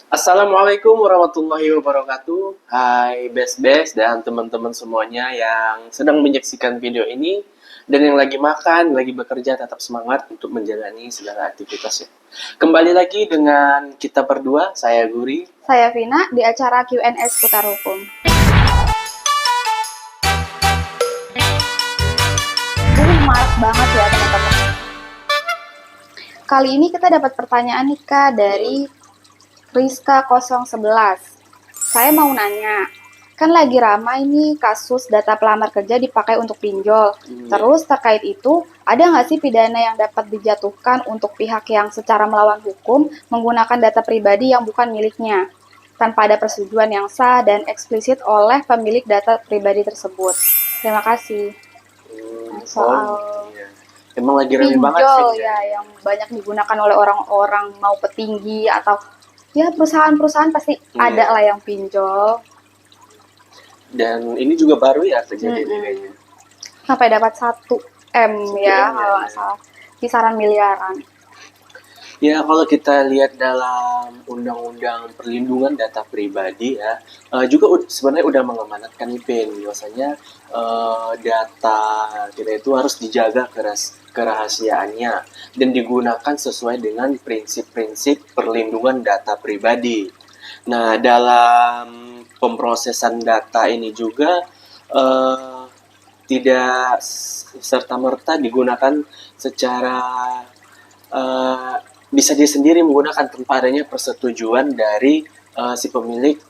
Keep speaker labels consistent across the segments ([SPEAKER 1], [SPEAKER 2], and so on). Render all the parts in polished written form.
[SPEAKER 1] Assalamualaikum warahmatullahi wabarakatuh. Hai best dan teman-teman semuanya yang sedang menyaksikan video ini dan yang lagi makan, lagi bekerja, tetap semangat untuk menjalani segala aktivitasnya. Kembali lagi dengan kita berdua, saya Guri.
[SPEAKER 2] Saya Vina di acara Q&A seputar hukum. Marak banget ya teman-teman. Kali ini kita dapat pertanyaan nih Kak dari Rizka 011. Saya mau nanya, kan lagi ramai nih kasus data pelamar kerja dipakai untuk pinjol. Terus terkait itu, ada nggak sih pidana yang dapat dijatuhkan untuk pihak yang secara melawan hukum menggunakan data pribadi yang bukan miliknya, tanpa ada persetujuan yang sah dan eksplisit oleh pemilik data pribadi tersebut? Terima kasih. Soal
[SPEAKER 1] Iya. Emang lagi rame banget
[SPEAKER 2] pinjol
[SPEAKER 1] Vin,
[SPEAKER 2] ya yang banyak digunakan oleh orang-orang mau petinggi atau ya perusahaan-perusahaan pasti ada lah yang pinjol.
[SPEAKER 1] Dan ini juga baru ya kejadiannya kayaknya.
[SPEAKER 2] Sampai dapat 1 M ya, kalau nggak salah. Kisaran miliaran.
[SPEAKER 1] Ya, kalau kita lihat dalam Undang-Undang Perlindungan Data Pribadi ya, juga sebenarnya udah mengamanatkan nih Pin, bahwasanya data kita itu harus dijaga kerahasiaannya dan digunakan sesuai dengan prinsip-prinsip perlindungan data pribadi. Nah, dalam pemrosesan data ini juga tidak serta-merta digunakan secara bisa dia sendiri menggunakan tanpa adanya persetujuan dari si pemilik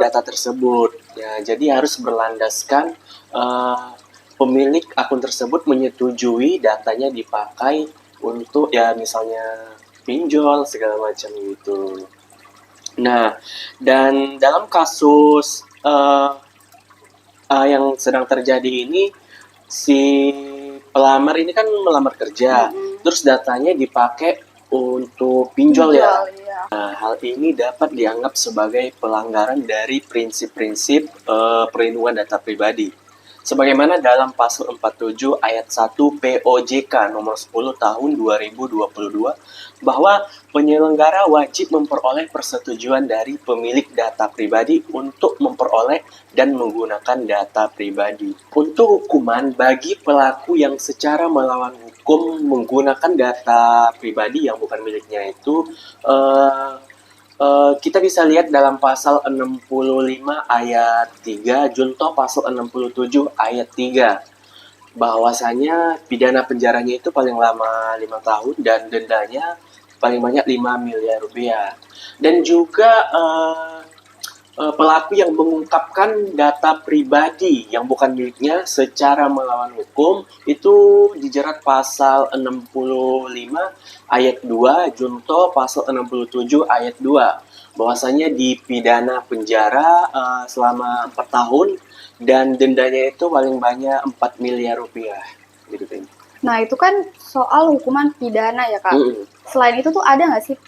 [SPEAKER 1] data tersebut. Ya, jadi harus berlandaskan pemilik akun tersebut menyetujui datanya dipakai untuk ya misalnya pinjol segala macam gitu. Nah, dan dalam kasus yang sedang terjadi ini, si pelamar ini kan melamar kerja, terus datanya dipakai untuk pinjol ya. Nah, hal ini dapat dianggap sebagai pelanggaran dari prinsip-prinsip perlindungan data pribadi. Sebagaimana dalam pasal 47 ayat 1 POJK nomor 10 tahun 2022 bahwa penyelenggara wajib memperoleh persetujuan dari pemilik data pribadi untuk memperoleh dan menggunakan data pribadi. Untuk hukuman bagi pelaku yang secara melawan hukum menggunakan data pribadi yang bukan miliknya itu kita bisa lihat dalam pasal 65 ayat 3 junto pasal 67 ayat 3 bahwasanya pidana penjaranya itu paling lama 5 tahun dan dendanya paling banyak 5 miliar rupiah. Dan juga pelaku yang mengungkapkan data pribadi yang bukan miliknya secara melawan hukum itu dijerat pasal 65 ayat 2 junto pasal 67 ayat 2 bahwasanya dipidana penjara selama 4 tahun dan dendanya itu paling banyak 4 miliar rupiah gitu kan.
[SPEAKER 2] Nah itu kan soal hukuman pidana ya Kak. Selain itu tuh ada nggak sih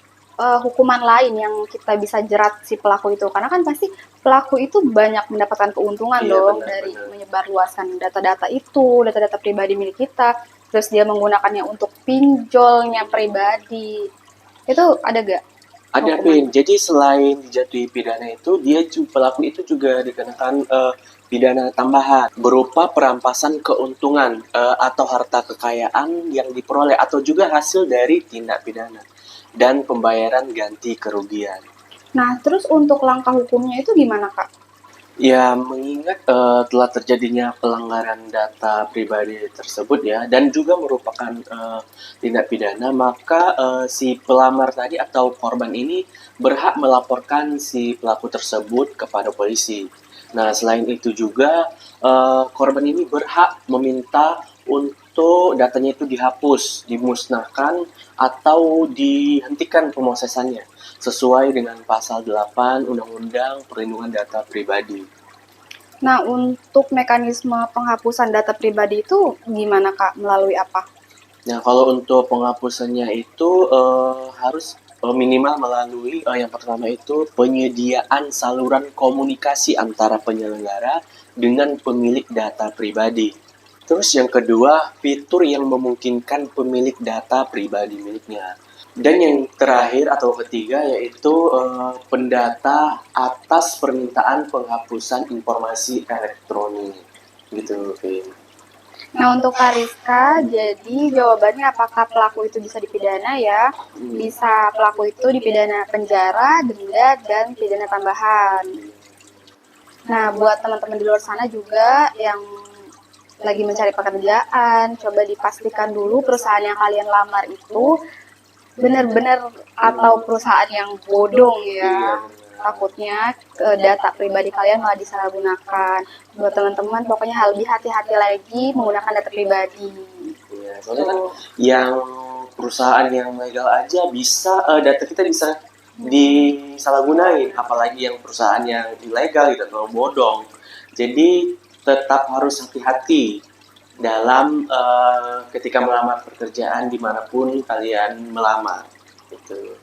[SPEAKER 2] hukuman lain yang kita bisa jerat si pelaku itu? Karena kan pasti pelaku itu banyak mendapatkan keuntungan dari menyebarluaskan data-data itu, data-data pribadi milik kita. Terus dia menggunakannya untuk pinjolnya pribadi. Itu ada gak?
[SPEAKER 1] Ada Pin. Jadi selain dijatuhi pidana itu, pelaku itu juga dikenakan pidana tambahan berupa perampasan keuntungan atau harta kekayaan yang diperoleh atau juga hasil dari tindak pidana dan pembayaran ganti kerugian.
[SPEAKER 2] Nah, terus untuk langkah hukumnya itu gimana, Kak?
[SPEAKER 1] Ya, mengingat telah terjadinya pelanggaran data pribadi tersebut ya, dan juga merupakan tindak pidana, maka si pelamar tadi atau korban ini berhak melaporkan si pelaku tersebut kepada polisi. Nah, selain itu juga korban ini berhak meminta untuk datanya itu dihapus, dimusnahkan, atau dihentikan pemrosesannya sesuai dengan pasal 8 Undang-Undang Perlindungan Data Pribadi.
[SPEAKER 2] Nah, untuk mekanisme penghapusan data pribadi itu gimana Kak? Melalui apa?
[SPEAKER 1] Nah, kalau untuk penghapusannya itu harus minimal melalui yang pertama itu penyediaan saluran komunikasi antara penyelenggara dengan pemilik data pribadi. Terus yang kedua, fitur yang memungkinkan pemilik data pribadi miliknya Dan yang terakhir atau ketiga yaitu pendata atas permintaan penghapusan informasi elektronik. Gitu, Vin.
[SPEAKER 2] Nah, untuk Kariska, jadi jawabannya apakah pelaku itu bisa dipidana ya? Bisa pelaku itu dipidana penjara, denda, dan pidana tambahan. Nah, buat teman-teman di luar sana juga yang lagi mencari pekerjaan, coba dipastikan dulu perusahaan yang kalian lamar itu benar-benar atau perusahaan yang bodong ya. Takutnya data pribadi kalian malah disalahgunakan. Buat teman-teman pokoknya lebih hati-hati lagi menggunakan data pribadi.
[SPEAKER 1] Iya, soalnya kan yang perusahaan yang legal aja bisa data kita bisa disalahgunain, apalagi yang perusahaan yang ilegal gitu atau bodong. Jadi tetap harus hati-hati dalam ketika melamar pekerjaan dimanapun kalian melamar. Gitu.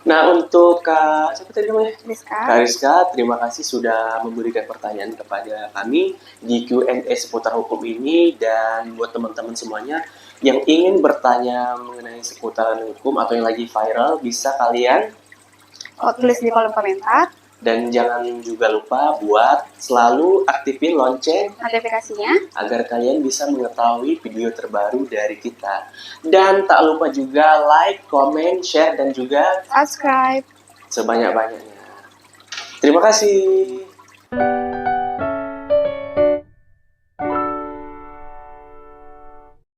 [SPEAKER 1] Nah, untuk Kak, siapa tadi namanya? Kak Rizka, terima kasih sudah memberikan pertanyaan kepada kami di Q&A seputar hukum ini. Dan buat teman-teman semuanya yang ingin bertanya mengenai seputaran hukum atau yang lagi viral, bisa kalian
[SPEAKER 2] tulis di kolom komentar.
[SPEAKER 1] Dan jangan juga lupa buat selalu aktifin lonceng
[SPEAKER 2] notifikasinya
[SPEAKER 1] agar kalian bisa mengetahui video terbaru dari kita. Dan tak lupa juga like, comment, share, dan juga
[SPEAKER 2] subscribe
[SPEAKER 1] sebanyak-banyaknya. Terima kasih.